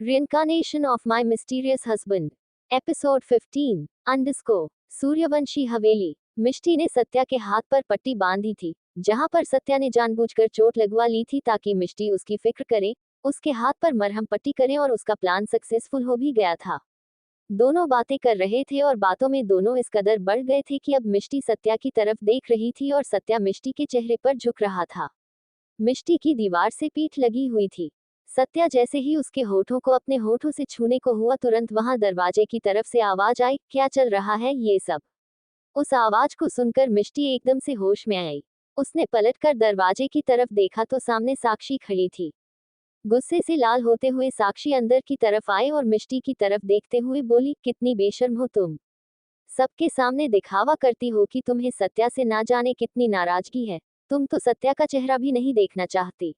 Reincarnation of My Mysterious Husband. Episode 15 अंडस्को Suryavanshi हवेली। मिष्टी ने सत्या के हाथ पर पट्टी बांधी थी, जहां पर सत्या ने जानबूझकर चोट लगवा ली थी ताकि मिष्टी उसकी फिक्र करे, उसके हाथ पर मरहम पट्टी करे और उसका प्लान सक्सेसफुल हो भी गया था। दोनों बातें कर रहे थे और बातों में दोनों इस कदर बढ़ गए थे कि अब मिष्टी सत्या की तरफ देख रही थी और सत्या मिष्टी के चेहरे पर झुक रहा था। मिष्टी की दीवार से पीठ लगी हुई थी। सत्या जैसे ही उसके होठों को अपने होठों से छूने को हुआ, तुरंत वहां दरवाजे की तरफ से आवाज आई, क्या चल रहा है ये सब। उस आवाज को सुनकर मिष्टी एकदम से होश में आई। उसने पलटकर दरवाजे की तरफ देखा तो सामने साक्षी खड़ी थी। गुस्से से लाल होते हुए साक्षी अंदर की तरफ आए और मिष्टी की तरफ देखते हुए बोली, कितनी बेशर्म हो तुम। सबके सामने दिखावा करती हो कि तुम्हें सत्या से ना जाने कितनी नाराजगी है। तुम तो सत्या का चेहरा भी नहीं देखना चाहती।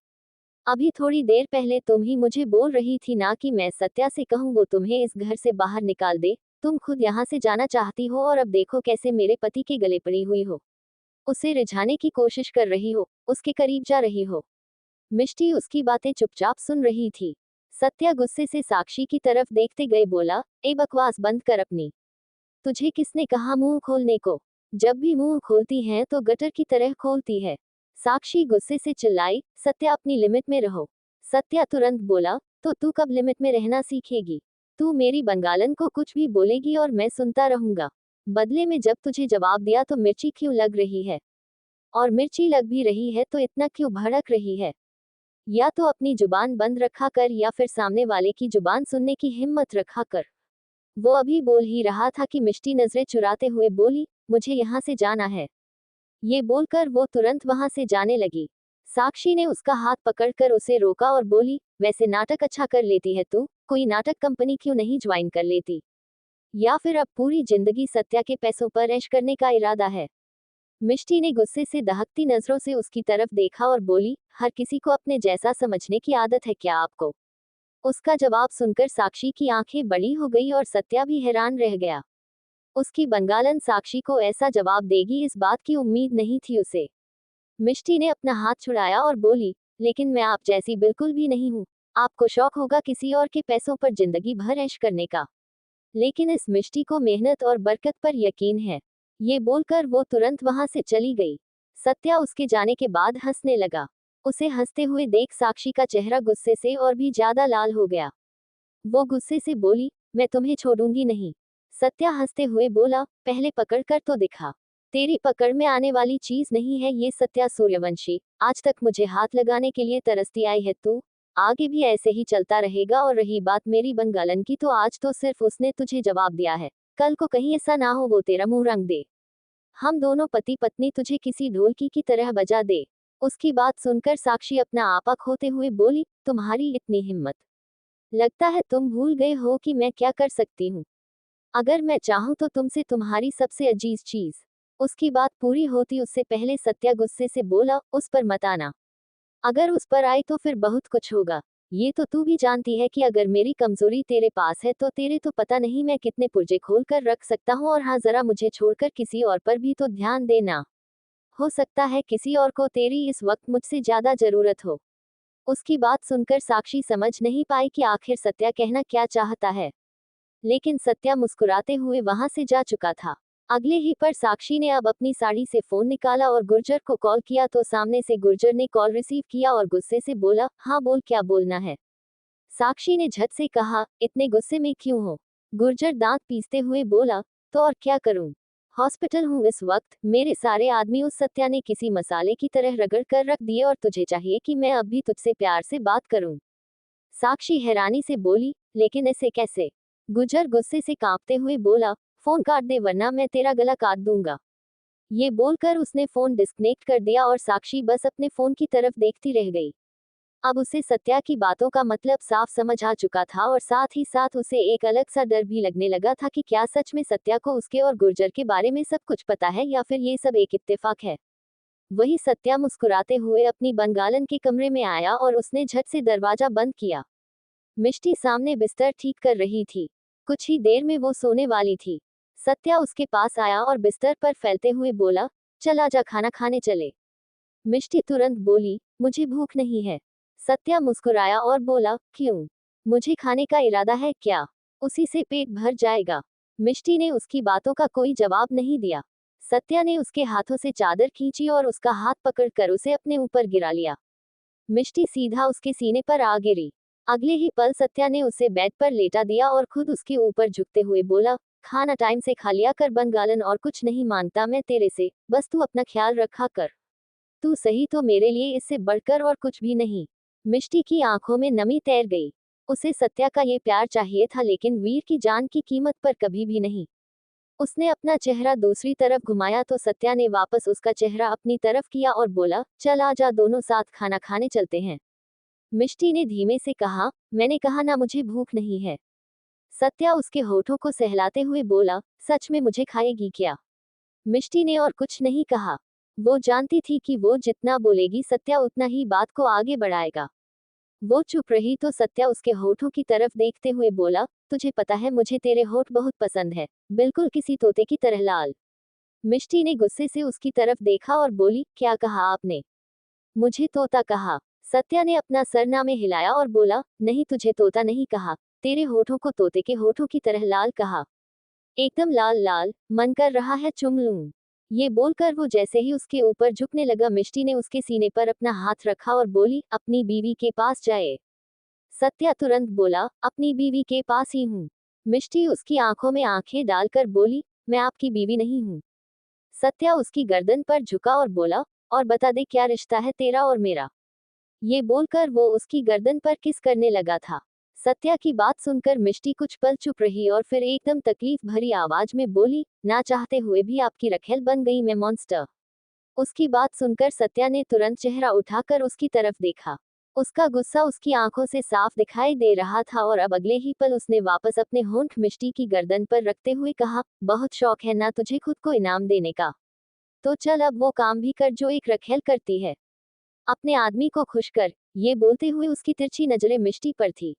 अभी थोड़ी देर पहले तुम ही मुझे बोल रही थी ना कि मैं सत्या से कहूँ वो तुम्हें इस घर से बाहर निकाल दे। तुम खुद यहाँ से जाना चाहती हो और अब देखो कैसे मेरे पति के गले पड़ी हुई हो। उसे रिझाने की कोशिश कर रही हो, उसके करीब जा रही हो। मिष्टी उसकी बातें चुपचाप सुन रही थी। सत्या गुस्से से साक्षी की तरफ देखते गए बोला, ए बकवास बंद कर अपनी। तुझे किसने कहा मुंह खोलने को? जब भी मुंह खोलती है तो गटर की तरह खोलती है। साक्षी गुस्से से चिल्लाई, सत्या अपनी लिमिट में रहो। सत्या तुरंत बोला, तो तू कब लिमिट में रहना सीखेगी? तू मेरी बंगालन को कुछ भी बोलेगी और मैं सुनता रहूंगा। बदले में जब तुझे जवाब दिया तो मिर्ची क्यों लग रही है? और मिर्ची लग भी रही है तो इतना क्यों भड़क रही है? या तो अपनी जुबान बंद रखा कर या फिर सामने वाले की जुबान सुनने की हिम्मत रखा कर। वो अभी बोल ही रहा था कि मिष्टी नजरें चुराते हुए बोली, मुझे यहाँ से जाना है। ये बोलकर वो तुरंत वहां से जाने लगी। साक्षी ने उसका हाथ पकड़कर उसे रोका और बोली, वैसे नाटक अच्छा कर लेती है तू, कोई नाटक कंपनी क्यों नहीं ज्वाइन कर लेती? या फिर अब पूरी जिंदगी सत्या के पैसों पर ऐश करने का इरादा है? मिष्टी ने गुस्से से दहकती नजरों से उसकी तरफ देखा और बोली, हर किसी को अपने जैसा समझने की आदत है क्या आपको? उसका जवाब सुनकर साक्षी की आंखें बड़ी हो गई और सत्या भी हैरान रह गया। उसकी बंगालन साक्षी को ऐसा जवाब देगी इस बात की उम्मीद नहीं थी उसे। मिष्टी ने अपना हाथ छुड़ाया और बोली, लेकिन मैं आप जैसी बिल्कुल भी नहीं हूँ। आपको शौक होगा किसी और के पैसों पर जिंदगी भर ऐश करने का, लेकिन इस मिष्टी को मेहनत और बरकत पर यकीन है। ये बोलकर वो तुरंत वहां से चली गई। सत्या उसके जाने के बाद हंसने लगा। उसे हंसते हुए देख साक्षी का चेहरा गुस्से से और भी ज्यादा लाल हो गया। वो गुस्से से बोली, मैं तुम्हें छोड़ूंगी नहीं। सत्या हंसते हुए बोला, पहले पकड़ कर तो दिखा। तेरी पकड़ में आने वाली चीज नहीं है ये सत्या सूर्यवंशी। आज तक मुझे हाथ लगाने के लिए तरसती आई है तू। आगे भी ऐसे ही चलता रहेगा और रही बात मेरी बंगालन की, तो आज तो सिर्फ उसने तुझे जवाब दिया है, कल को कहीं ऐसा ना हो वो तेरा मुंह रंग दे। हम दोनों पति पत्नी तुझे किसी ढोलकी की तरह बजा दे। उसकी बात सुनकर साक्षी अपना आपा खोते हुए बोली, तुम्हारी इतनी हिम्मत? लगता है तुम भूल गए हो कि मैं क्या कर सकती हूँ। अगर मैं चाहूँ तो तुमसे तुम्हारी सबसे अजीज चीज। उसकी बात पूरी होती उससे पहले सत्या गुस्से से बोला, उस पर मत आना। अगर उस पर आई तो फिर बहुत कुछ होगा। ये तो तू भी जानती है कि अगर मेरी कमजोरी तेरे पास है तो तेरे तो पता नहीं मैं कितने पुर्जे खोल कर रख सकता हूँ। और हाँ, जरा मुझे छोड़कर किसी और पर भी तो ध्यान देना। हो सकता है किसी और को तेरी इस वक्त मुझसे ज्यादा जरूरत हो। उसकी बात सुनकर साक्षी समझ नहीं पाई कि आखिर सत्या कहना क्या चाहता है, लेकिन सत्या मुस्कुराते हुए वहां से जा चुका था। अगले ही पर साक्षी ने अब अपनी साड़ी से फोन निकाला और गुर्जर को कॉल किया तो सामने से गुर्जर ने कॉल रिसीव किया और गुस्से से बोला, हाँ बोल, क्या बोलना है? साक्षी ने झट से कहा, इतने गुस्से में क्यों हो? गुर्जर दांत पीसते हुए बोला, तो और क्या करूं? हॉस्पिटल हूं इस वक्त। मेरे सारे आदमी उस सत्या ने किसी मसाले की तरह रगड़ कर रख दिए और तुझे चाहिए कि मैं अब भी तुझसे प्यार से बात करूं। साक्षी हैरानी से बोली, लेकिन ऐसे कैसे? गुर्जर गुस्से से कांपते हुए बोला, फोन काट दे वरना मैं तेरा गला काट दूंगा। ये बोलकर उसने फोन डिस्कनेक्ट कर दिया और साक्षी बस अपने फोन की तरफ देखती रह गई। अब उसे सत्या की बातों का मतलब साफ समझ आ चुका था और साथ ही साथ उसे एक अलग सा डर भी लगने लगा था कि क्या सच में सत्या को उसके और गुर्जर के बारे में सब कुछ पता है या फिर ये सब एक इत्तेफाक है। वही सत्या मुस्कुराते हुए अपनी बंगालन के कमरे में आया और उसने झट से दरवाजा बंद किया। मिष्टी सामने बिस्तर ठीक कर रही थी। कुछ ही देर में वो सोने वाली थी। सत्या उसके पास आया और बिस्तर पर फैलते हुए बोला, चल आजा खाना खाने चले। मिष्टी तुरंत बोली, मुझे भूख नहीं है। सत्या मुस्कुराया और बोला, क्यों? मुझे खाने का इरादा है क्या? उसी से पेट भर जाएगा। मिष्टी ने उसकी बातों का कोई जवाब नहीं दिया। सत्या ने उसके हाथों से चादर खींची और उसका हाथ पकड़कर उसे अपने ऊपर गिरा लिया। मिष्टी सीधा उसके सीने पर आ गिरी। अगले ही पल सत्या ने उसे बेड पर लेटा दिया और खुद उसके ऊपर झुकते हुए बोला, खाना टाइम से खा लिया कर बंगालन, और कुछ नहीं मांगता मैं तेरे से, बस तू अपना ख्याल रखा कर। तू सही तो मेरे लिए इससे बढ़कर और कुछ भी नहीं। मिष्टी की आंखों में नमी तैर गई। उसे सत्या का ये प्यार चाहिए था, लेकिन वीर की जान की कीमत पर कभी भी नहीं। उसने अपना चेहरा दूसरी तरफ घुमाया तो सत्या ने वापस उसका चेहरा अपनी तरफ किया और बोला, चल आजा, दोनों साथ खाना खाने चलते हैं। मिष्टी ने धीमे से कहा, मैंने कहा ना मुझे भूख नहीं है। सत्या उसके होठों को सहलाते हुए बोला, सच में मुझे खाएगी क्या? मिष्टी ने और कुछ नहीं कहा। वो जानती थी कि वो जितना बोलेगी सत्या उतना ही बात को आगे बढ़ाएगा। वो चुप रही तो सत्या उसके होठों की तरफ देखते हुए बोला, तुझे पता है मुझे तेरे होठ बहुत पसंद है, बिल्कुल किसी तोते की तरह लाल। मिष्टी ने गुस्से से उसकी तरफ देखा और बोली, क्या कहा आपने? मुझे तोता कहा। सत्या ने अपना सरनामे हिलाया और बोला, नहीं तुझे तोता नहीं कहा, तेरे होठों को तोते के होठों की तरह लाल कहा। एकदम लाल लाल, मन कर रहा है चुम लूं। ये बोलकर वो जैसे ही उसके ऊपर झुकने लगा, मिष्टी ने उसके सीने पर अपना हाथ रखा और बोली, अपनी बीवी के पास जाए। सत्या तुरंत बोला, अपनी बीवी के पास ही हूँ। मिष्टी उसकी आंखों में आंखें डालकर बोली, मैं आपकी बीवी नहीं हूँ। सत्या उसकी गर्दन पर झुका और बोला, और बता दे क्या रिश्ता है तेरा और मेरा? ये बोलकर वो उसकी गर्दन पर किस करने लगा था। सत्या की बात सुनकर मिष्टी कुछ पल चुप रही और फिर एकदम तकलीफ भरी आवाज में बोली, ना चाहते हुए भी आपकी रखेल बन गई मैं मॉन्स्टर। उसकी बात सुनकर सत्या ने तुरंत चेहरा उठाकर उसकी तरफ देखा। उसका गुस्सा उसकी आंखों से साफ दिखाई दे रहा था और अब अगले ही पल उसने वापस अपने होंठ मिष्टी की गर्दन पर रखते हुए कहा, बहुत शौक है ना तुझे खुद को इनाम देने का? तो चल अब वो काम भी कर जो एक रखेल करती है। अपने आदमी को खुश कर। ये बोलते हुए उसकी तिरछी नजरें मिष्टी पर थी।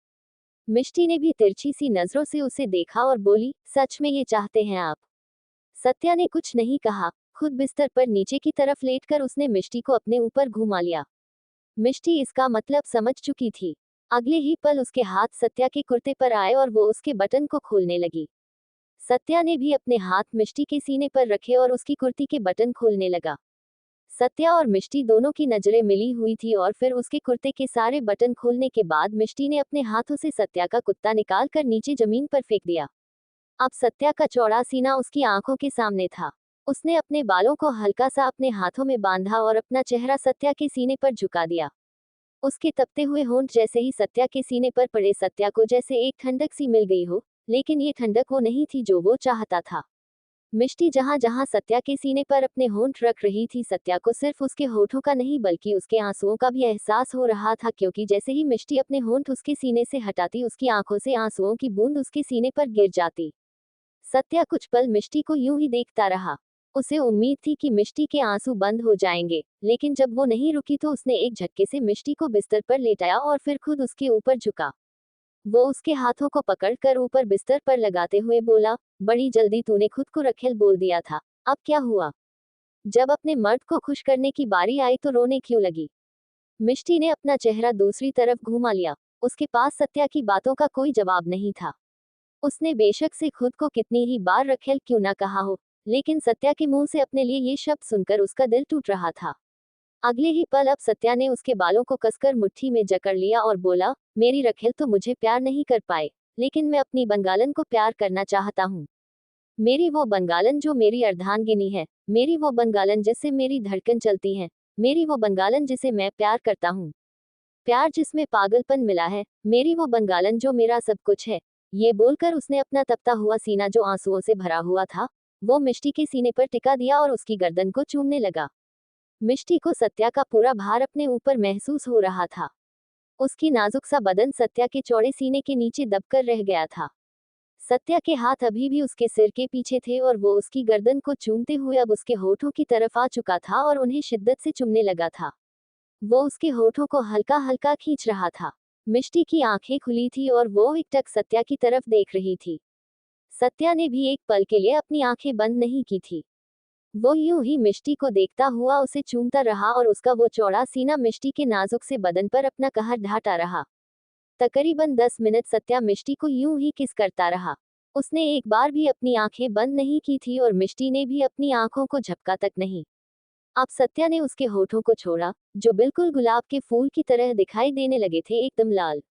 मिष्टी ने भी तिरछी सी नजरों से उसे देखा और बोली, सच में ये चाहते हैं आप? सत्या ने कुछ नहीं कहा। खुद बिस्तर पर नीचे की तरफ लेटकर उसने मिष्टी को अपने ऊपर घुमा लिया। मिष्टी इसका मतलब समझ चुकी थी। अगले ही पल उसके हाथ सत्या के कुर्ते पर आए और वो उसके बटन को खोलने लगी। सत्या ने भी अपने हाथ मिष्टी के सीने पर रखे और उसकी कुर्ती के बटन खोलने लगा। सत्या और मिष्टी दोनों की नजरें मिली हुई थी और फिर उसके कुर्ते के सारे बटन खोलने के बाद मिष्टी ने अपने हाथों से सत्या का कुत्ता निकाल कर नीचे जमीन पर फेंक दिया। अब सत्या का चौड़ा सीना उसकी आंखों के सामने था। उसने अपने बालों को हल्का सा अपने हाथों में बांधा और अपना चेहरा सत्या के सीने पर झुका दिया। उसके तपते हुए होंठ जैसे ही सत्या के सीने पर पड़े, सत्या को जैसे एक ठंडक सी मिल गई हो, लेकिन ये ठंडक वो नहीं थी जो वो चाहता था। मिष्टी जहां जहां सत्या के सीने पर अपने होंठ रख रही थी, सत्या को सिर्फ उसके होठों का नहीं बल्कि उसके आंसुओं का भी एहसास हो रहा था, क्योंकि जैसे ही मिष्टी अपने होंठ उसके सीने से हटाती, उसकी आंखों से आंसुओं की बूंद उसके सीने पर गिर जाती। सत्या कुछ पल मिष्टी को यूं ही देखता रहा। उसे उम्मीद थी कि मिष्टी के आंसू बंद हो जाएंगे, लेकिन जब वो नहीं रुकी तो उसने एक झटके से मिष्टी को बिस्तर पर लेटाया और फिर खुद उसके ऊपर झुका। वो उसके हाथों को पकड़कर ऊपर बिस्तर पर लगाते हुए बोला, बड़ी जल्दी तूने खुद को रखेल बोल दिया था, अब क्या हुआ? जब अपने मर्द को खुश करने की बारी आई तो रोने क्यों लगी? मिष्टी ने अपना चेहरा दूसरी तरफ घुमा लिया। उसके पास सत्या की बातों का कोई जवाब नहीं था। उसने बेशक से खुद को कितनी ही बार रखेल क्यों ना कहा हो, लेकिन सत्या के मुंह से अपने लिए ये शब्द सुनकर उसका दिल टूट रहा था। अगले ही पल अब सत्या ने उसके बालों को कसकर मुट्ठी में जकड़ लिया और बोला, मेरी रखेल तो मुझे प्यार नहीं कर पाए, लेकिन मैं अपनी बंगालन को प्यार करना चाहता हूँ। मेरी वो बंगालन जो मेरी अर्धांगिनी है, मेरी वो बंगालन जिससे मेरी धड़कन चलती है, मेरी वो बंगालन जिसे मैं प्यार करता हूँ, प्यार जिसमें पागलपन मिला है, मेरी वो बंगालन जो मेरा सब कुछ है। ये बोलकर उसने अपना तपता हुआ सीना जो आंसुओं से भरा हुआ था, वो मिष्टी के सीने पर टिका दिया और उसकी गर्दन को चूमने लगा। मिष्टी को सत्या का पूरा भार अपने ऊपर महसूस हो रहा था। उसकी नाजुक सा बदन सत्या के चौड़े सीने के नीचे दबकर रह गया था। सत्या के हाथ अभी भी उसके सिर के पीछे थे और वो उसकी गर्दन को चूमते हुए अब उसके होठों की तरफ आ चुका था और उन्हें शिद्दत से चुमने लगा था। वो उसके होठों को हल्का हल्का खींच रहा था। मिष्टी की आंखें खुली थी और वो एकटक सत्या की तरफ देख रही थी। सत्या ने भी एक पल के लिए अपनी आंखें बंद नहीं की थी। वो यूं ही मिष्टी को देखता हुआ उसे चूमता रहा और उसका वो चौड़ा सीना मिष्टी के नाजुक से बदन पर अपना कहर ढाता रहा। तकरीबन 10 मिनट सत्या मिष्टी को यूं ही किस करता रहा। उसने एक बार भी अपनी आंखें बंद नहीं की थी और मिष्टी ने भी अपनी आंखों को झपका तक नहीं। अब सत्या ने उसके होठों को छोड़ा, जो बिल्कुल गुलाब के फूल की तरह दिखाई देने लगे थे, एकदम लाल।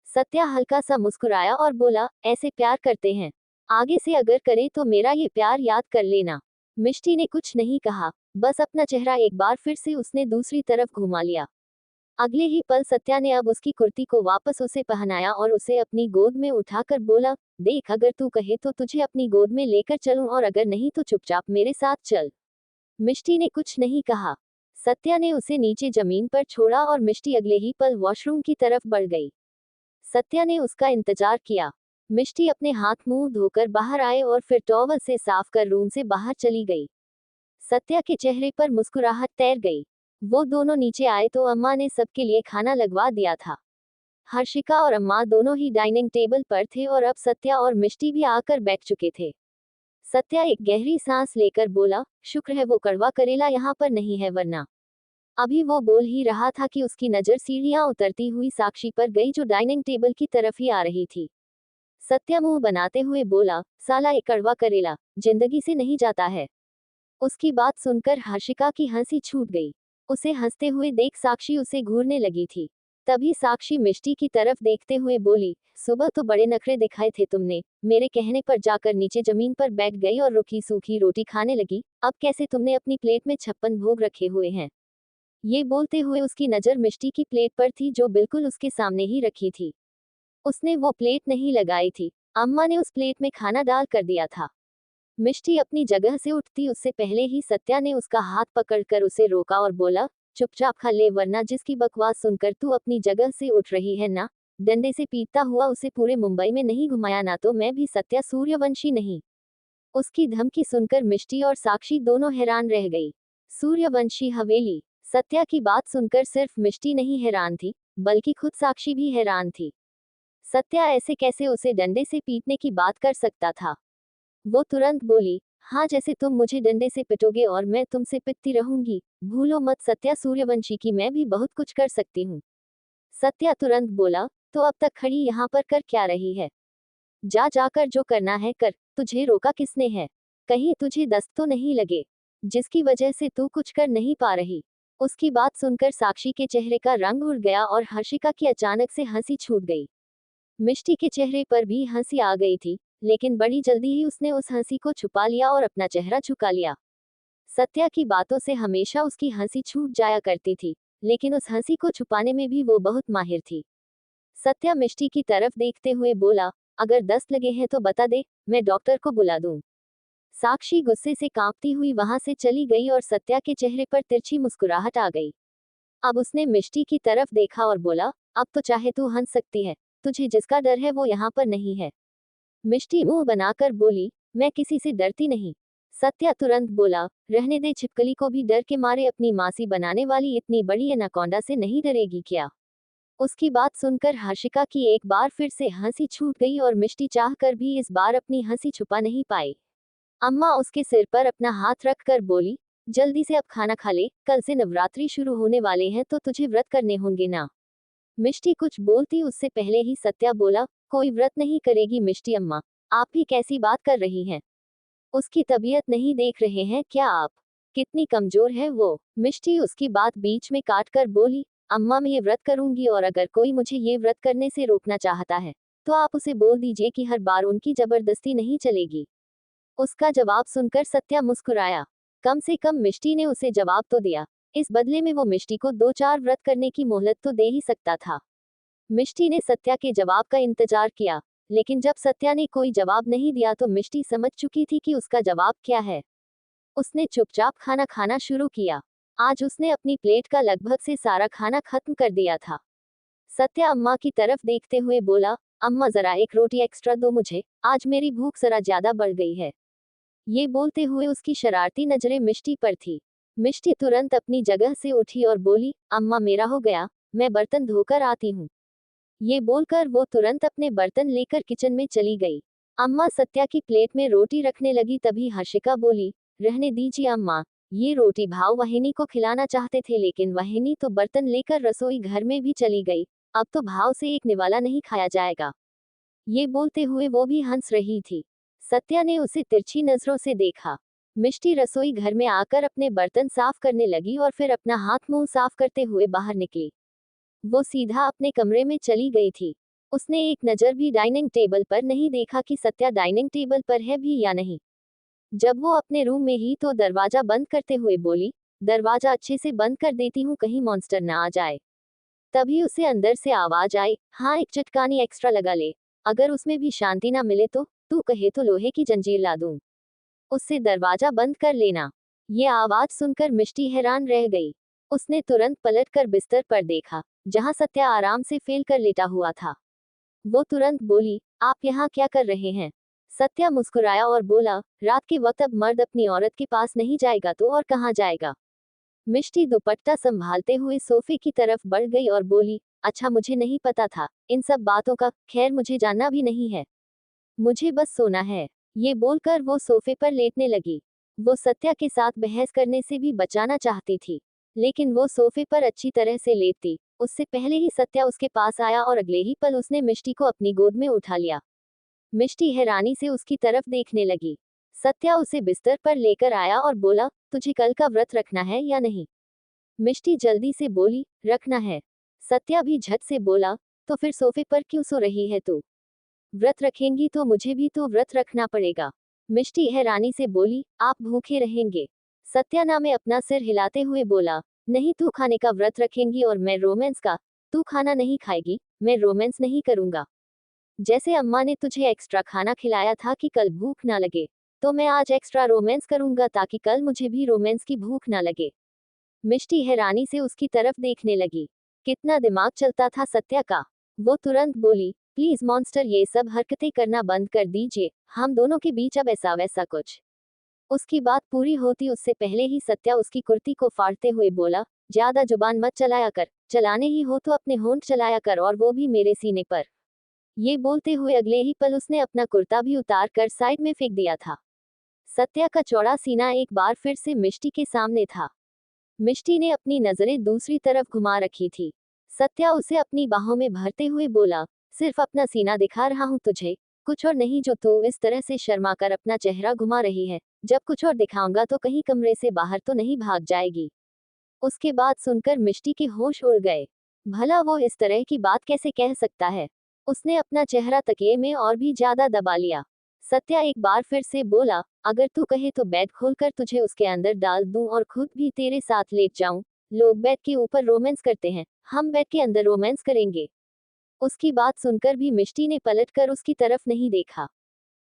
सत्या हल्का सा मुस्कुराया और बोला, ऐसे प्यार करते हैं? आगे से अगर करे तो मेरा ये प्यार याद कर लेना। मिष्टी ने कुछ नहीं कहा, बस अपना चेहरा एक बार फिर से उसने दूसरी तरफ घुमा लिया। अगले ही पल सत्या ने अब उसकी कुर्ती को वापस उसे पहनाया और उसे अपनी गोद में उठाकर बोला, देख, अगर तू कहे तो तुझे अपनी गोद में लेकर चलूं और अगर नहीं तो चुपचाप मेरे साथ चल। मिष्टी ने कुछ नहीं कहा। सत्या ने उसे नीचे जमीन पर छोड़ा और मिष्टी अगले ही पल वॉशरूम की तरफ बढ़ गई। सत्या ने उसका इंतजार किया। मिष्टी अपने हाथ मुंह धोकर बाहर आए और फिर टॉवल से साफ कर रूम से बाहर चली गई। सत्या के चेहरे पर मुस्कुराहट तैर गई। वो दोनों नीचे आए तो अम्मा ने सबके लिए खाना लगवा दिया था। हर्षिका और अम्मा दोनों ही डाइनिंग टेबल पर थे और अब सत्या और मिष्टी भी आकर बैठ चुके थे। सत्या एक गहरी सांस लेकर बोला, शुक्र है वो कड़वा करेला यहाँ पर नहीं है, वरना। अभी वो बोल ही रहा था कि उसकी नजर सीढ़ियां उतरती हुई साक्षी पर गई, जो डाइनिंग टेबल की तरफ ही आ रही थी। सत्या मुंह बनाते हुए बोला, साला एक कड़वा करेला जिंदगी से नहीं जाता है। उसकी बात सुनकर हर्षिका की हंसी छूट गई। उसे हंसते हुए देख साक्षी उसे घूरने लगी थी। तभी साक्षी मिष्टी की तरफ देखते हुए बोली, सुबह तो बड़े नखरे दिखाए थे तुमने, मेरे कहने पर जाकर नीचे जमीन पर बैठ गई और रूखी सूखी रोटी खाने लगी, अब कैसे तुमने अपनी प्लेट में 56 भोग रखे हुए हैं। ये बोलते हुए उसकी नजर मिष्टी की प्लेट पर थी, जो बिल्कुल उसके सामने ही रखी थी। उसने वो प्लेट नहीं लगाई थी, अम्मा ने उस प्लेट में खाना डाल कर दिया था। मिष्टी अपनी जगह से उठती उससे पहले ही सत्या ने उसका हाथ पकड़कर उसे रोका और बोला, चुपचाप खा ले, वरना जिसकी बकवास सुनकर तू अपनी जगह से उठ रही है ना, डंडे से पीटता हुआ उसे पूरे मुंबई में नहीं घुमाया ना, तो मैं भी सत्या सूर्यवंशी नहीं। उसकी धमकी सुनकर मिष्टी और साक्षी दोनों हैरान रह गई। सूर्यवंशी हवेली। सत्या की बात सुनकर सिर्फ मिष्टी नहीं हैरान थी, बल्कि खुद साक्षी भी हैरान थी। सत्या ऐसे कैसे उसे डंडे से पीटने की बात कर सकता था। वो तुरंत बोली, हाँ, जैसे तुम मुझे डंडे से पिटोगे और मैं तुमसे पिटती रहूंगी। भूलो मत सत्या सूर्यवंशी की मैं भी बहुत कुछ कर सकती हूँ। सत्या तुरंत बोला, तो अब तक खड़ी यहाँ पर कर क्या रही है? जा जाकर जो करना है कर, तुझे रोका किसने है? कहीं तुझे दस्त तो नहीं लगे, जिसकी वजह से तू कुछ कर नहीं पा रही? उसकी बात सुनकर साक्षी के चेहरे का रंग उड़ गया और हर्षिका की अचानक से हंसी छूट गई। मिष्टी के चेहरे पर भी हंसी आ गई थी, लेकिन बड़ी जल्दी ही उसने उस हंसी को छुपा लिया और अपना चेहरा झुका लिया। सत्या की बातों से हमेशा उसकी हंसी छूट जाया करती थी, लेकिन उस हंसी को छुपाने में भी वो बहुत माहिर थी। सत्या मिष्टी की तरफ देखते हुए बोला, अगर दस्त लगे हैं तो बता दे, मैं डॉक्टर को बुला दूं। साक्षी गुस्से से कांपती हुई वहां से चली गई और सत्या के चेहरे पर तिरछी मुस्कुराहट आ गई। अब उसने मिष्टी की तरफ देखा और बोला, अब तो चाहे तू हंस सकती है, तुझे जिसका डर है वो यहाँ पर नहीं है। मिष्टी मुंह बनाकर बोली, मैं किसी से डरती नहीं। सत्या तुरंत बोला, रहने दे, छिपकली को भी डर के मारे अपनी मासी बनाने वाली इतनी बड़ी एनाकोंडा से नहीं डरेगी क्या? उसकी बात सुनकर हर्षिका की एक बार फिर से हंसी छूट गई और मिष्टी चाहकर भी इस बार अपनी हंसी छुपा नहीं पाई। अम्मा उसके सिर पर अपना हाथ रख कर बोली, जल्दी से अब खाना खा ले, कल से नवरात्रि शुरू होने वाले हैं तो तुझे व्रत करने होंगे ना। मिष्टी कुछ बोलती उससे पहले ही सत्या बोला, कोई व्रत नहीं करेगी मिष्टी अम्मा, आप भी कैसी बात कर रही हैं? उसकी तबीयत नहीं देख रहे हैं क्या आप? कितनी कमजोर है वो। मिष्टी उसकी बात बीच में काट कर बोली, अम्मा मैं ये व्रत करूंगी और अगर कोई मुझे ये व्रत करने से रोकना चाहता है तो आप उसे बोल दीजिए कि हर बार उनकी जबरदस्ती नहीं चलेगी। उसका जवाब सुनकर सत्या मुस्कुराया। कम से कम मिष्टी ने उसे जवाब तो दिया। इस बदले में वो मिष्टी को 2-4 व्रत करने की मोहलत तो दे ही सकता था। मिष्टी ने सत्या के जवाब का इंतजार किया, लेकिन जब सत्या ने कोई जवाब नहीं दिया तो मिष्टी समझ चुकी थी कि उसका जवाब क्या है। उसने चुपचाप खाना खाना शुरू किया। आज उसने अपनी प्लेट का लगभग से सारा खाना खत्म कर दिया था। सत्या अम्मा की तरफ देखते हुए बोला, अम्मा जरा एक रोटी एक्स्ट्रा दो मुझे, आज मेरी भूख जरा ज्यादा बढ़ गई है। ये बोलते हुए उसकी शरारती नजरें मिष्टी पर थी। मिष्टी तुरंत अपनी जगह से उठी और बोली, अम्मा मेरा हो गया, मैं बर्तन धोकर आती हूँ। ये बोलकर वो तुरंत अपने बर्तन लेकर किचन में चली गई। अम्मा सत्या की प्लेट में रोटी रखने लगी तभी हर्षिका बोली, रहने दीजिए अम्मा, ये रोटी भाव वाहिनी को खिलाना चाहते थे लेकिन वाहिनी तो बर्तन लेकर रसोई घर में भी चली गई, अब तो भाव से एक निवाला नहीं खाया जाएगा। ये बोलते हुए वो भी हंस रही थी। सत्या ने उसे तिरछी नजरों से देखा। मिष्टी रसोई घर में आकर अपने बर्तन साफ करने लगी और फिर अपना हाथ मुंह साफ करते हुए बाहर निकली। वो सीधा अपने कमरे में चली गई थी। उसने एक नज़र भी डाइनिंग टेबल पर नहीं देखा कि सत्या डाइनिंग टेबल पर है भी या नहीं। जब वो अपने रूम में ही तो दरवाजा बंद करते हुए बोली, दरवाजा अच्छे से बंद कर देती हूँ कहीं मॉन्स्टर ना आ जाए। तभी उसे अंदर से आवाज आई, हाँ एक चटकानी एक्स्ट्रा लगा ले, अगर उसमें भी शांति ना मिले तो तू कहे तो लोहे की जंजीर ला दूं। उससे दरवाजा बंद कर लेना। ये आवाज सुनकर मिष्टी हैरान रह गई। उसने तुरंत पलटकर बिस्तर पर देखा, जहां सत्या आराम से फेल कर लेटा हुआ था। वो तुरंत बोली, आप यहाँ क्या कर रहे हैं? सत्या मुस्कुराया और बोला, रात के वक्त अब मर्द अपनी औरत के पास नहीं जाएगा तो और कहाँ जाएगा? मिष्टी दुपट्टा संभालते हुए सोफे की तरफ बढ़ गई और बोली, अच्छा मुझे नहीं पता था इन सब बातों का, खैर मुझे जानना भी नहीं है, मुझे बस सोना है। ये बोलकर वो सोफे पर लेटने लगी। वो सत्या के साथ बहस करने से भी बचाना चाहती थी, लेकिन वो सोफे पर अच्छी तरह से लेटती उससे पहले ही सत्या उसके पास आया और अगले ही पल उसने मिष्टी को अपनी गोद में उठा लिया। मिष्टी हैरानी से उसकी तरफ देखने लगी। सत्या उसे बिस्तर पर लेकर आया और बोला, तुझे कल का व्रत रखना है या नहीं? मिष्टी जल्दी से बोली, रखना है। सत्या भी झट से बोला, तो फिर सोफे पर क्यों सो रही है तू? व्रत रखेंगी तो मुझे भी तो व्रत रखना पड़ेगा। मिष्टी हैरानी से बोली, आप भूखे रहेंगे? सत्याना में अपना सिर हिलाते हुए बोला, नहीं तू खाने का व्रत रखेंगी और मैं रोमांस का। तू खाना नहीं खाएगी, मैं रोमांस नहीं करूंगा। जैसे अम्मा ने तुझे एक्स्ट्रा खाना खिलाया था कि कल भूख ना लगे, तो मैं आज एक्स्ट्रा रोमांस करूंगा ताकि कल मुझे भी रोमांस की भूख ना लगे। मिष्टी हैरानी से उसकी तरफ देखने लगी। कितना दिमाग चलता था सत्या का। वो तुरंत बोली, प्लीज मॉन्स्टर ये सब हरकतें करना बंद कर दीजिए, हम दोनों के बीच अब ऐसा वैसा कुछ। उसकी बात पूरी होती उससे पहले ही सत्या उसकी कुर्ती को फाड़ते हुए बोला, ज्यादा जुबान मत चलाया कर, चलाने ही हो तो अपने होंठ चलाया कर और वो भी मेरे सीने पर। ये बोलते हुए अगले ही पल उसने अपना कुर्ता भी उतार कर साइड में फेंक दिया था। सत्या का चौड़ा सीना एक बार फिर से मिष्टी के सामने था। मिष्टी ने अपनी नजरें दूसरी तरफ घुमा रखी थी। सत्या उसे अपनी बाहों में भरते हुए बोला, सिर्फ अपना सीना दिखा रहा हूँ तुझे, कुछ और नहीं जो तू इस तरह से शर्मा कर अपना चेहरा घुमा रही है, जब कुछ और दिखाऊंगा तो कहीं कमरे से बाहर तो नहीं भाग जाएगी। उसके बाद सुनकर मिष्टी के होश उड़ गए। भला वो इस तरह की बात कैसे कह सकता है? उसने अपना चेहरा तकिए में और भी ज्यादा दबा लिया। सत्या एक बार फिर से बोला, अगर तू कहे तो बेड खोलकर तुझे उसके अंदर डाल दूं और खुद भी तेरे साथ लेट जाऊं। लोग बेड के ऊपर रोमांस करते हैं, हम बेड के अंदर रोमांस करेंगे। उसकी बात सुनकर भी मिष्टी ने पलटकर उसकी तरफ नहीं देखा।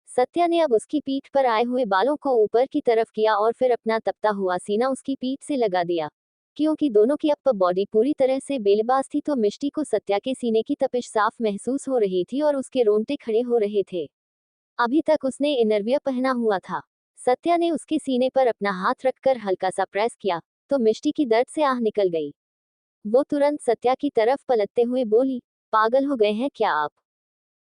सत्या ने अब उसकी पीठ पर आए हुए बालों को ऊपर की तरफ किया और फिर अपना तपता हुआ सीना उसकी पीठ से लगा दिया। क्योंकि दोनों की अपर बॉडी पूरी तरह से बेलबाज थी तो मिष्टी को सत्या के सीने की तपिश साफ महसूस हो रही थी और उसके रोंगटे खड़े हो रहे थे। अभी तक उसने इनरवियर पहना हुआ था। सत्या ने उसके सीने पर अपना हाथ रखकर हल्का सा प्रेस किया, तो मिष्टी की दर्द से आह निकल गई। वो तुरंत सत्या की तरफ पलटते हुए बोली, पागल हो गए हैं क्या आप?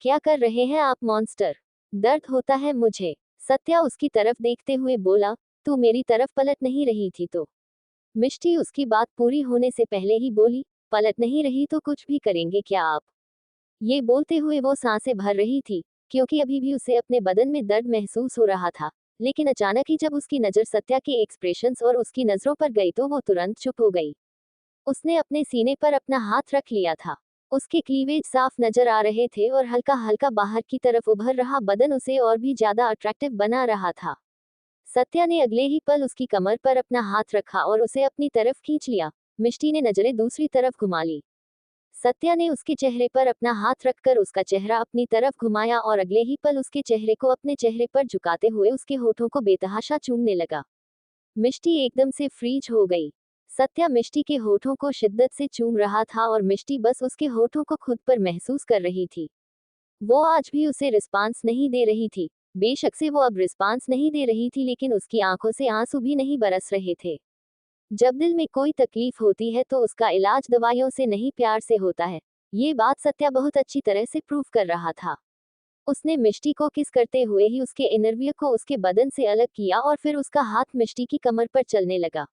क्या कर रहे हैं आप मॉन्स्टर? दर्द होता है मुझे। सत्या उसकी तरफ देखते हुए बोला, तू मेरी तरफ पलट नहीं रही थी तो? मिष्टी उसकी बात पूरी होने से पहले ही बोली, पलट नहीं रही तो कुछ भी करेंगे क्या आप? ये बोलते हुए वो सांसें भर रही थी, क्योंकि अभी भी उसे अपने बदन में दर्द महसूस हो रहा था। लेकिन अचानक ही जब उसकी नज़र सत्या के एक्सप्रेशंस और उसकी नज़रों पर गई तो वो तुरंत चुप हो गई। उसने अपने सीने पर अपना हाथ रख लिया था। उसके क्लीवेज साफ नजर आ रहे थे और हल्का हल्का बाहर की तरफ उभर रहा बदन उसे और भी ज्यादा अट्रैक्टिव बना रहा था। सत्या ने अगले ही पल उसकी कमर पर अपना हाथ रखा और उसे अपनी तरफ खींच लिया। मिष्टी ने नजरें दूसरी तरफ घुमा ली। सत्या ने उसके चेहरे पर अपना हाथ रखकर उसका चेहरा अपनी तरफ घुमाया और अगले ही पल उसके चेहरे को अपने चेहरे पर झुकाते हुए उसके होठों को बेतहाशा चूमने लगा। मिष्टी एकदम से फ्रीज हो गई। सत्या मिष्टी के होठों को शिद्दत से चूम रहा था और मिष्टी बस उसके होठों को खुद पर महसूस कर रही थी। वो आज भी उसे रिस्पांस नहीं दे रही थी। बेशक से वो अब रिस्पांस नहीं दे रही थी, लेकिन उसकी आंखों से आंसू भी नहीं बरस रहे थे। जब दिल में कोई तकलीफ होती है तो उसका इलाज दवाइयों से नहीं प्यार से होता है। ये बात सत्या बहुत अच्छी तरह से प्रूव कर रहा था। उसने मिष्टी को किस करते हुए ही उसके इनरवियर को उसके बदन से अलग किया और फिर उसका हाथ मिष्टी की कमर पर चलने लगा।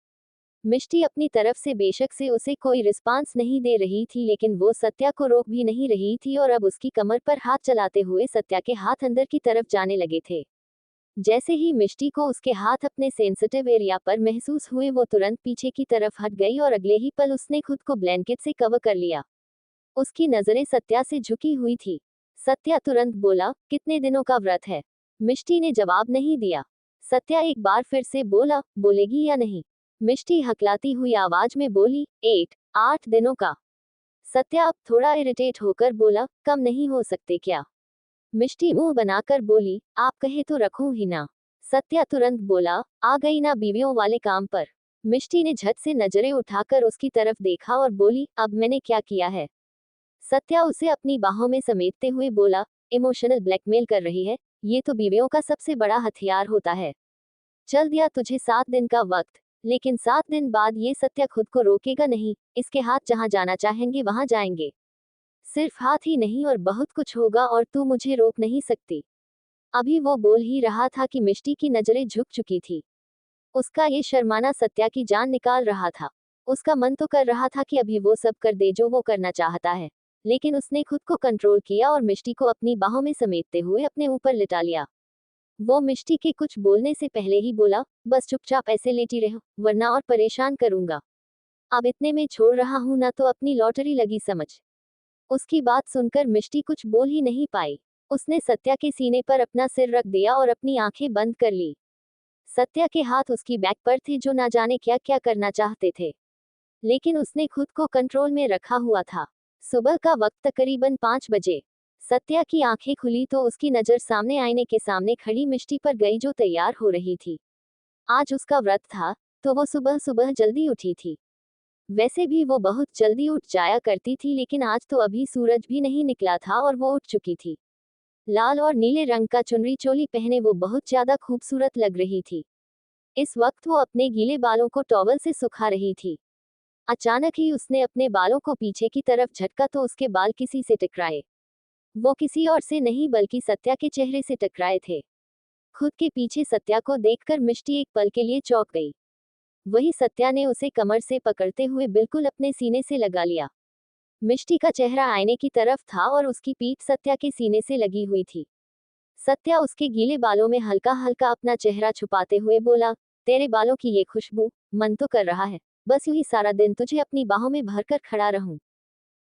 मिष्टी अपनी तरफ से बेशक से उसे कोई रिस्पांस नहीं दे रही थी, लेकिन वो सत्या को रोक भी नहीं रही थी और अब उसकी कमर पर हाथ चलाते हुए सत्या के हाथ अंदर की तरफ जाने लगे थे। जैसे ही मिष्टी को उसके हाथ अपने सेंसिटिव एरिया पर महसूस हुए, वो तुरंत पीछे की तरफ हट गई और अगले ही पल उसने खुद को ब्लैंकेट से कवर कर लिया। उसकी नजरें सत्या से झुकी हुई थी। सत्या तुरंत बोला, कितने दिनों का व्रत है? मिष्टी ने जवाब नहीं दिया। सत्या एक बार फिर से बोला, बोलेगी या नहीं? मिष्टी हकलाती हुई आवाज में बोली, 8 दिनों का। सत्या अब थोड़ा इरिटेट होकर बोला, कम नहीं हो सकते क्या? मिष्टी मुंह बनाकर बोली, आप कहे तो रखूं ही ना। सत्या तुरंत बोला, आ गई ना बीवियों वाले काम पर। मिष्टी ने झट से नजरें उठाकर उसकी तरफ देखा और बोली, अब मैंने क्या किया है? सत्या उसे अपनी बाहों में समेटते हुए बोला, इमोशनल ब्लैकमेल कर रही है? ये तो बीवियों का सबसे बड़ा हथियार होता है। चल दिया तुझे 7 दिन का वक्त, लेकिन 7 दिन बाद ये सत्या खुद को रोकेगा नहीं। इसके हाथ जहां जाना चाहेंगे वहां जाएंगे। सिर्फ हाथ ही नहीं और बहुत कुछ होगा और तू मुझे रोक नहीं सकती। अभी वो बोल ही रहा था कि मिष्टी की नजरें झुक चुकी थी। उसका ये शर्माना सत्या की जान निकाल रहा था। उसका मन तो कर रहा था कि अभी वो सब कर दे जो वो करना चाहता है, लेकिन उसने खुद को कंट्रोल किया और मिष्टी को अपनी बाहों में समेटते हुए अपने ऊपर लिटा लिया। वो मिष्टी के कुछ बोलने से पहले ही बोला, बस चुपचाप ऐसे लेटी रहो, वरना और परेशान करूंगा। अब इतने में छोड़ रहा हूं ना, तो अपनी लॉटरी लगी समझ। उसकी बात सुनकर मिष्टी कुछ बोल ही नहीं पाई। उसने सत्या के सीने पर अपना सिर रख दिया और अपनी आंखें बंद कर ली। सत्या के हाथ उसकी बैक पर थे जो ना जाने क्या क्या करना चाहते थे, लेकिन उसने खुद को कंट्रोल में रखा हुआ था। सुबह का वक्त तकरीबन 5 बजे। सत्या की आंखें खुली तो उसकी नजर सामने आईने के सामने खड़ी मिष्टी पर गई जो तैयार हो रही थी। आज उसका व्रत था, तो वो सुबह सुबह जल्दी उठी थी। वैसे भी वो बहुत जल्दी उठ जाया करती थी, लेकिन आज तो अभी सूरज भी नहीं निकला था और वो उठ चुकी थी। लाल और नीले रंग का चुनरी चोली पहने वो बहुत ज्यादा खूबसूरत लग रही थी। इस वक्त वो अपने गीले बालों को टॉवल से सुखा रही थी। अचानक ही उसने अपने बालों को पीछे की तरफ झटका तो उसके बाल किसी से टकराए। वो किसी और से नहीं बल्कि सत्या के चेहरे से टकराए थे। खुद के पीछे सत्या को देखकर मिष्टी एक पल के लिए चौंक गई। वही सत्या ने उसे कमर से पकड़ते हुए बिल्कुल अपने सीने से लगा लिया। मिष्टी का चेहरा आईने की तरफ था और उसकी पीठ सत्या के सीने से लगी हुई थी। सत्या उसके गीले बालों में हल्का हल्का अपना चेहरा छुपाते हुए बोला, तेरे बालों की ये खुशबू, मन तो कर रहा है बस यूं ही सारा दिन तुझे अपनी बाहों में भरकर खड़ा रहूं।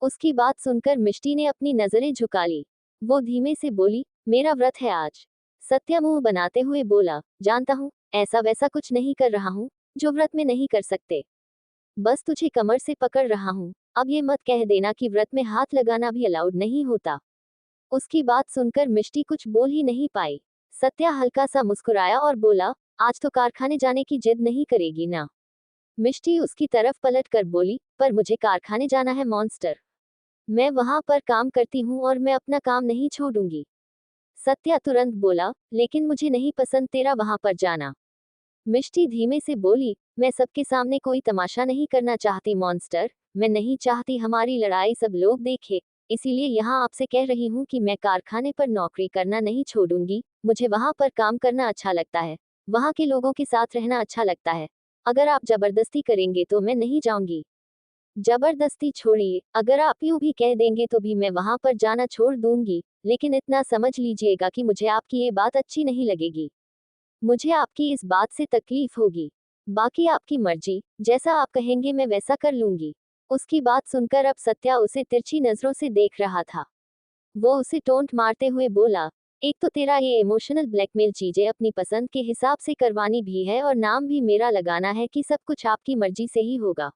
उसकी बात सुनकर मिष्टी ने अपनी नजरें झुका ली। वो धीमे से बोली, मेरा व्रत है आज। सत्या मुंह बनाते हुए बोला, जानता हूँ, ऐसा वैसा कुछ नहीं कर रहा हूँ जो व्रत में नहीं कर सकते। बस तुझे कमर से पकड़ रहा हूँ। अब ये मत कह देना कि व्रत में हाथ लगाना भी अलाउड नहीं होता। उसकी बात सुनकर मिष्टी कुछ बोल ही नहीं पाई। सत्या हल्का सा मुस्कुराया और बोला, आज तो कारखाने जाने की जिद नहीं करेगी ना? मिष्टी उसकी तरफ पलट कर बोली, पर मुझे कारखाने जाना है मॉन्स्टर। मैं वहां पर काम करती हूँ और मैं अपना काम नहीं छोड़ूंगी। सत्या तुरंत बोला, लेकिन मुझे नहीं पसंद तेरा वहां पर जाना। मिष्टी धीमे से बोली, मैं सबके सामने कोई तमाशा नहीं करना चाहती मॉन्स्टर। मैं नहीं चाहती हमारी लड़ाई सब लोग देखे, इसीलिए यहाँ आपसे कह रही हूँ कि मैं कारखाने पर नौकरी करना नहीं छोड़ूंगी। मुझे वहां पर काम करना अच्छा लगता है, वहां के लोगों के साथ रहना अच्छा लगता है। अगर आप जबरदस्ती करेंगे तो मैं नहीं जाऊंगी। जबरदस्ती छोड़िए, अगर आप यूं भी कह देंगे तो भी मैं वहां पर जाना छोड़ दूंगी, लेकिन इतना समझ लीजिएगा कि मुझे आपकी ये बात अच्छी नहीं लगेगी। मुझे आपकी इस बात से तकलीफ होगी। बाकी आपकी मर्जी, जैसा आप कहेंगे मैं वैसा कर लूंगी। उसकी बात सुनकर अब सत्या उसे तिरछी नजरों से देख रहा था। वो उसे टोंट मारते हुए बोला, एक तो तेरा ये इमोशनल ब्लैकमेल चीजें अपनी पसंद के हिसाब से करवानी भी है और नाम भी मेरा लगाना है कि सब कुछ आपकी मर्जी से ही होगा।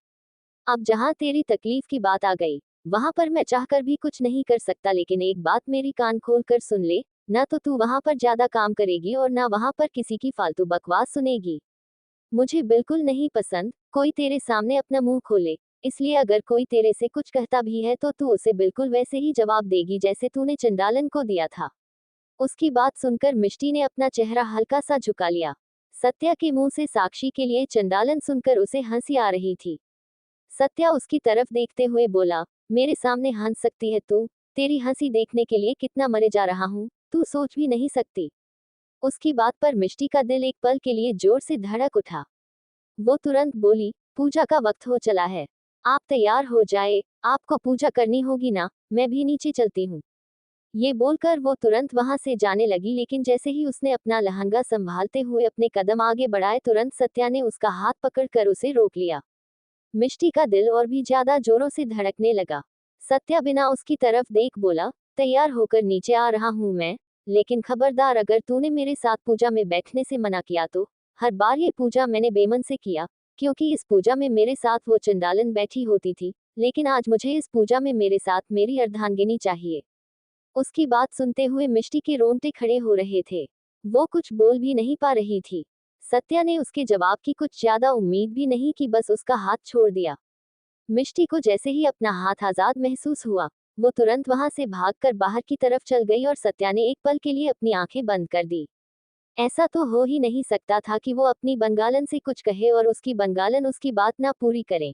अब जहां तेरी तकलीफ की बात आ गई, वहां पर मैं चाहकर भी कुछ नहीं कर सकता, लेकिन एक बात मेरी कान खोल कर सुन ले, ना तो तू वहां पर ज्यादा काम करेगी और ना वहां पर किसी की फालतू बकवास सुनेगी। मुझे बिल्कुल नहीं पसंद कोई तेरे सामने अपना मुंह खोले, इसलिए अगर कोई तेरे से कुछ कहता भी है तो तू उसे बिल्कुल वैसे ही जवाब देगी जैसे तूने चंडालन को दिया था। उसकी बात सुनकर मिष्टी ने अपना चेहरा हल्का सा झुका लिया। सत्या के मुंह से साक्षी के लिए चंडालन सुनकर उसे हंसी आ रही थी। सत्या उसकी तरफ देखते हुए बोला, मेरे सामने हंस सकती है तू? तेरी हंसी देखने के लिए कितना मरे जा रहा हूँ, तू सोच भी नहीं सकती। उसकी बात पर मिष्टी का दिल एक पल के लिए जोर से धड़क उठा। वो तुरंत बोली, पूजा का वक्त हो चला है। आप तैयार हो जाए, आपको पूजा करनी होगी ना, मैं भी नीचे चलती हूँ। ये बोलकर वो तुरंत वहां से जाने लगी, लेकिन जैसे ही उसने अपना लहंगा संभालते हुए अपने कदम आगे बढ़ाए, तुरंत सत्या ने उसका हाथ पकड़कर उसे रोक लिया। मिष्टी का दिल और भी ज्यादा जोरों से धड़कने लगा। सत्या बिना उसकी तरफ देख बोला, तैयार होकर नीचे आ रहा हूँ मैं, लेकिन खबरदार, अगर तूने मेरे साथ पूजा में बैठने से मना किया तो। हर बार ये पूजा मैंने बेमन से किया, क्योंकि इस पूजा में मेरे साथ वो चंडालन बैठी होती थी, लेकिन आज मुझे इस पूजा में मेरे साथ मेरी अर्धांगिनी चाहिए। उसकी बात सुनते हुए मिष्टी के रोंगटे खड़े हो रहे थे। वो कुछ बोल भी नहीं पा रही थी। सत्या ने उसके जवाब की कुछ ज्यादा उम्मीद भी नहीं की, बस उसका हाथ छोड़ दिया। मिष्टी को जैसे ही अपना हाथ आजाद महसूस हुआ, वो तुरंत वहां से भागकर बाहर की तरफ चल गई और सत्या ने एक पल के लिए अपनी आंखें बंद कर दी। ऐसा तो हो ही नहीं सकता था कि वो अपनी बंगालन से कुछ कहे और उसकी बंगालन उसकी बात ना पूरी करे।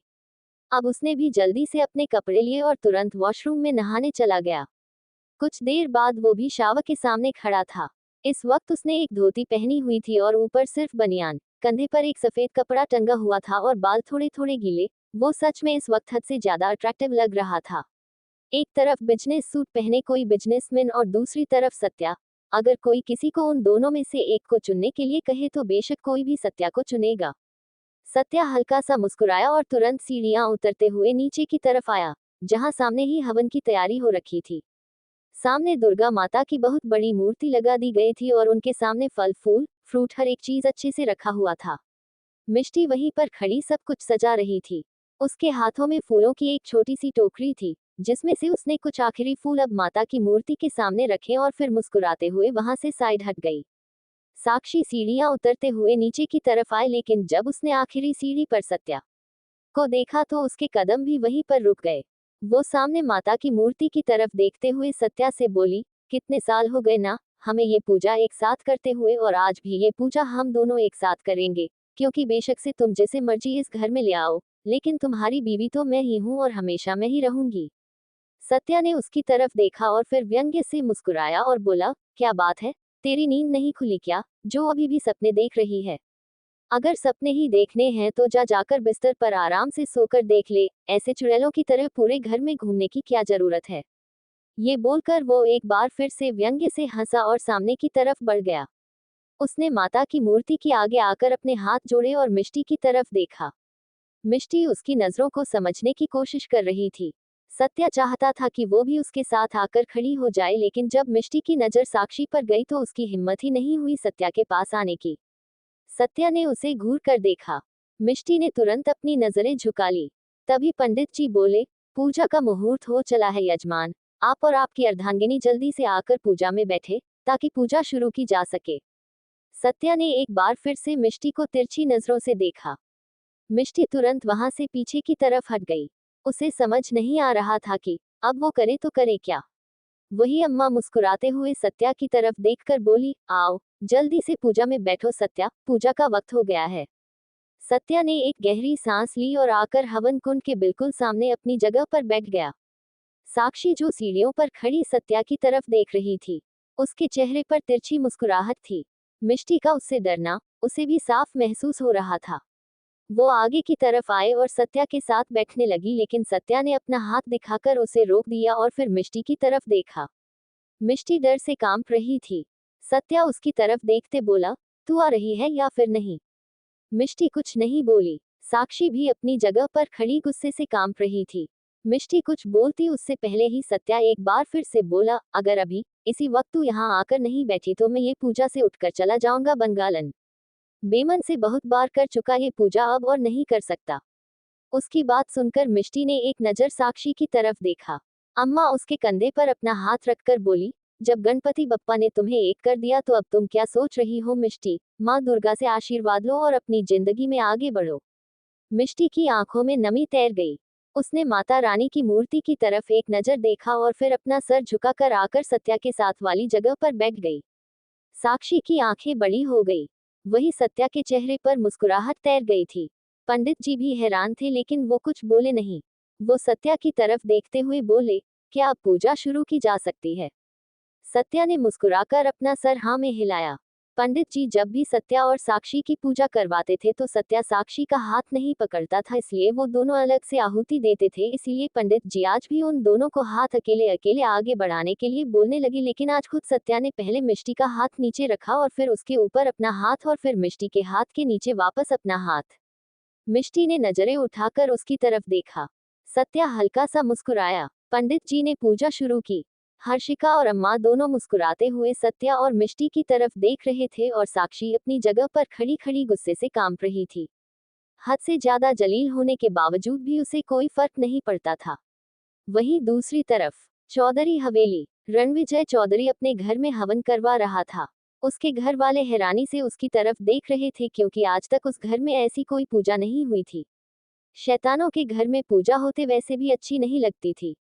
अब उसने भी जल्दी से अपने कपड़े लिए और तुरंत वॉशरूम में नहाने चला गया। कुछ देर बाद वो भी शावर के सामने खड़ा था। इस वक्त उसने एक धोती पहनी हुई थी और ऊपर सिर्फ बनियान। कंधे पर एक सफेद कपड़ा टंगा हुआ था और बाल थोड़े थोड़े गीले। वो सच में इस वक्त हद से ज्यादा अट्रैक्टिव लग रहा था। एक तरफ बिजनेस सूट पहने कोई बिजनेसमैन और दूसरी तरफ सत्या। अगर कोई किसी को उन दोनों में से एक को चुनने के लिए कहे तो बेशक कोई भी सत्या को चुनेगा। सत्या हल्का सा मुस्कुराया और तुरंत सीढ़ियां उतरते हुए नीचे की तरफ आया, जहां सामने ही हवन की तैयारी हो रखी थी। सामने दुर्गा माता की बहुत बड़ी मूर्ति लगा दी गई थी और उनके सामने फल फूल फ्रूट हर एक चीज अच्छे से रखा हुआ था। मिष्टी वहीं पर खड़ी सब कुछ सजा रही थी। उसके हाथों में फूलों की एक छोटी सी टोकरी थी, जिसमें से उसने कुछ आखिरी फूल अब माता की मूर्ति के सामने रखे और फिर मुस्कुराते हुए वहां से साइड हट गई। साक्षी सीढ़ियां उतरते हुए नीचे की तरफ आए, लेकिन जब उसने आखिरी सीढ़ी पर सत्या को देखा तो उसके कदम भी वहीं पर रुक गए। वो सामने माता की मूर्ति की तरफ देखते हुए सत्या से बोली, कितने साल हो गए ना हमें ये पूजा एक साथ करते हुए, और आज भी ये पूजा हम दोनों एक साथ करेंगे, क्योंकि बेशक से तुम जैसे मर्जी इस घर में ले आओ, लेकिन तुम्हारी बीवी तो मैं ही हूँ और हमेशा मैं ही रहूंगी। सत्या ने उसकी तरफ देखा और फिर व्यंग्य से मुस्कुराया और बोला, क्या बात है, तेरी नींद नहीं खुली क्या, जो अभी भी सपने देख रही है? अगर सपने ही देखने हैं तो जाकर बिस्तर पर आराम से सोकर देख ले, ऐसे चुड़ैलों की तरह पूरे घर में घूमने की क्या जरूरत है। ये बोलकर वो एक बार फिर से व्यंग्य से हंसा और सामने की तरफ बढ़ गया। उसने माता की मूर्ति के आगे आकर अपने हाथ जोड़े और मिष्टी की तरफ देखा। मिष्टी उसकी नजरों को समझने की कोशिश कर रही थी। सत्या चाहता था कि वो भी उसके साथ आकर खड़ी हो जाए, लेकिन जब मिष्टी की नजर साक्षी पर गई तो उसकी हिम्मत ही नहीं हुई सत्या के पास आने की। सत्या ने उसे घूर कर देखा। मिष्टी ने तुरंत अपनी नजरें झुका ली। तभी पंडित जी बोले, पूजा का मुहूर्त हो चला है यजमान, आप और आपकी अर्धांगिनी जल्दी से आकर पूजा में बैठे, ताकि पूजा शुरू की जा सके। सत्या ने एक बार फिर से मिष्टी को तिरछी नजरों से देखा। मिष्टी तुरंत वहां से पीछे की तरफ हट गई। उसे समझ नहीं आ रहा था कि अब वो करे तो करे क्या। वही अम्मा मुस्कुराते हुए सत्या की तरफ देखकर बोली, आओ जल्दी से पूजा में बैठो सत्या, पूजा का वक्त हो गया है। सत्या ने एक गहरी सांस ली और आकर हवन कुंड के बिल्कुल सामने अपनी जगह पर बैठ गया। साक्षी जो सीढ़ियों पर खड़ी सत्या की तरफ देख रही थी, उसके चेहरे पर तिरछी मुस्कुराहट थी। मिष्टी का उससे डरना उसे भी साफ महसूस हो रहा था। वो आगे की तरफ आए और सत्या के साथ बैठने लगी, लेकिन सत्या ने अपना हाथ दिखाकर उसे रोक दिया और फिर मिष्टी की तरफ देखा। मिष्टी डर से कांप रही थी। सत्या उसकी तरफ देखते बोला, तू आ रही है या फिर नहीं? मिष्टी कुछ नहीं बोली। साक्षी भी अपनी जगह पर खड़ी गुस्से से कांप रही थी। मिष्टी कुछ बोलती उससे पहले ही सत्या एक बार फिर से बोला, अगर अभी इसी वक्त तू यहाँ आकर नहीं बैठी तो मैं ये पूजा से उठकर चला जाऊंगा बंगालन। बेमन से बहुत बार कर चुका ये पूजा, अब और नहीं कर सकता। उसकी बात सुनकर मिष्टी ने एक नजर साक्षी की तरफ देखा। अम्मा उसके कंधे पर अपना हाथ रखकर बोली, जब गणपति बप्पा ने तुम्हें एक कर दिया तो अब तुम क्या सोच रही हो मिष्टी? माँ दुर्गा से आशीर्वाद लो और अपनी जिंदगी में आगे बढ़ो। मिष्टी की आंखों में नमी तैर गई। उसने माता रानी की मूर्ति की तरफ एक नजर देखा और फिर अपना सर झुकाकर आकर सत्या के साथ वाली जगह पर बैठ गई। साक्षी की आंखें बड़ी हो गई। वही सत्या के चेहरे पर मुस्कुराहट तैर गई थी। पंडित जी भी हैरान थे, लेकिन वो कुछ बोले नहीं। वो सत्या की तरफ देखते हुए बोले, क्या अब पूजा शुरू की जा सकती है? सत्या ने मुस्कुराकर अपना सर हाँ में हिलाया। पंडित जी जब भी सत्या और साक्षी की पूजा करवाते थे तो सत्या साक्षी का हाथ नहीं पकड़ता था, इसलिए वो दोनों अलग से आहुति देते थे। इसीलिए पंडित जी आज भी उन दोनों को हाथ अकेले अकेले आगे बढ़ाने के लिए बोलने लगी, लेकिन आज खुद सत्या ने पहले मिष्टी का हाथ नीचे रखा और फिर उसके ऊपर अपना हाथ और फिर मिष्टी के हाथ के नीचे वापस अपना हाथ। मिष्टी ने नजरें उठाकर उसकी तरफ देखा। सत्या हल्का सा मुस्कुराया। पंडित जी ने पूजा शुरू की। हर्षिका और अम्मा दोनों मुस्कुराते हुए सत्या और मिष्टी की तरफ देख रहे थे और साक्षी अपनी जगह पर खड़ी खड़ी गुस्से से कांप रही थी। हद से ज्यादा जलील होने के बावजूद भी उसे कोई फर्क नहीं पड़ता था। वहीं दूसरी तरफ चौधरी हवेली, रणविजय चौधरी अपने घर में हवन करवा रहा था। उसके घर वाले हैरानी से उसकी तरफ देख रहे थे क्योंकि आज तक उस घर में ऐसी कोई पूजा नहीं हुई थी। शैतानों के घर में पूजा होते वैसे भी अच्छी नहीं लगती थी।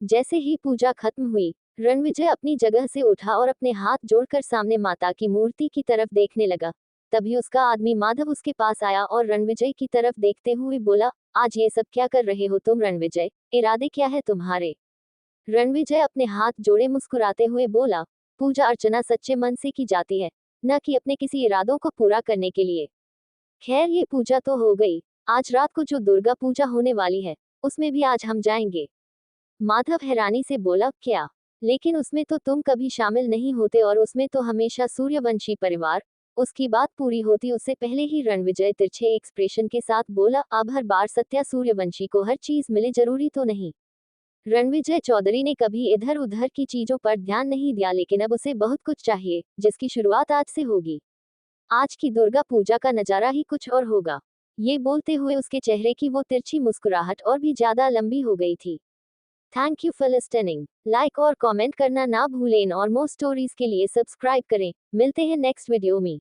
जैसे ही पूजा खत्म हुई, रणविजय अपनी जगह से उठा और अपने हाथ जोड़कर सामने माता की मूर्ति की तरफ देखने लगा। तभी उसका आदमी माधव उसके पास आया और रणविजय की तरफ देखते हुए बोला, आज ये सब क्या कर रहे हो तुम रणविजय, इरादे क्या है तुम्हारे? रणविजय अपने हाथ जोड़े मुस्कुराते हुए बोला, पूजा अर्चना सच्चे मन से की जाती है, न कि अपने किसी इरादों को पूरा करने के लिए। खैर ये पूजा तो हो गई, आज रात को जो दुर्गा पूजा होने वाली है, उसमें भी आज हम जाएंगे। माधव हैरानी से बोला, क्या? लेकिन उसमें तो तुम कभी शामिल नहीं होते और उसमें तो हमेशा सूर्यवंशी परिवार। उसकी बात पूरी होती उससे पहले ही रणविजय तिरछे एक्सप्रेशन के साथ बोला, अब हर बार सत्या सूर्यवंशी को हर चीज मिले जरूरी तो नहीं। रणविजय चौधरी ने कभी इधर उधर की चीजों पर ध्यान नहीं दिया, लेकिन अब उसे बहुत कुछ चाहिए, जिसकी शुरुआत आज से होगी। आज की दुर्गा पूजा का नजारा ही कुछ और होगा। ये बोलते हुए उसके चेहरे की वो तिरछी मुस्कुराहट और भी ज्यादा लंबी हो गई थी। Thank you for listening. Like और कमेंट करना ना भूलें और मोर स्टोरीज के लिए सब्सक्राइब करें। मिलते हैं नेक्स्ट वीडियो में।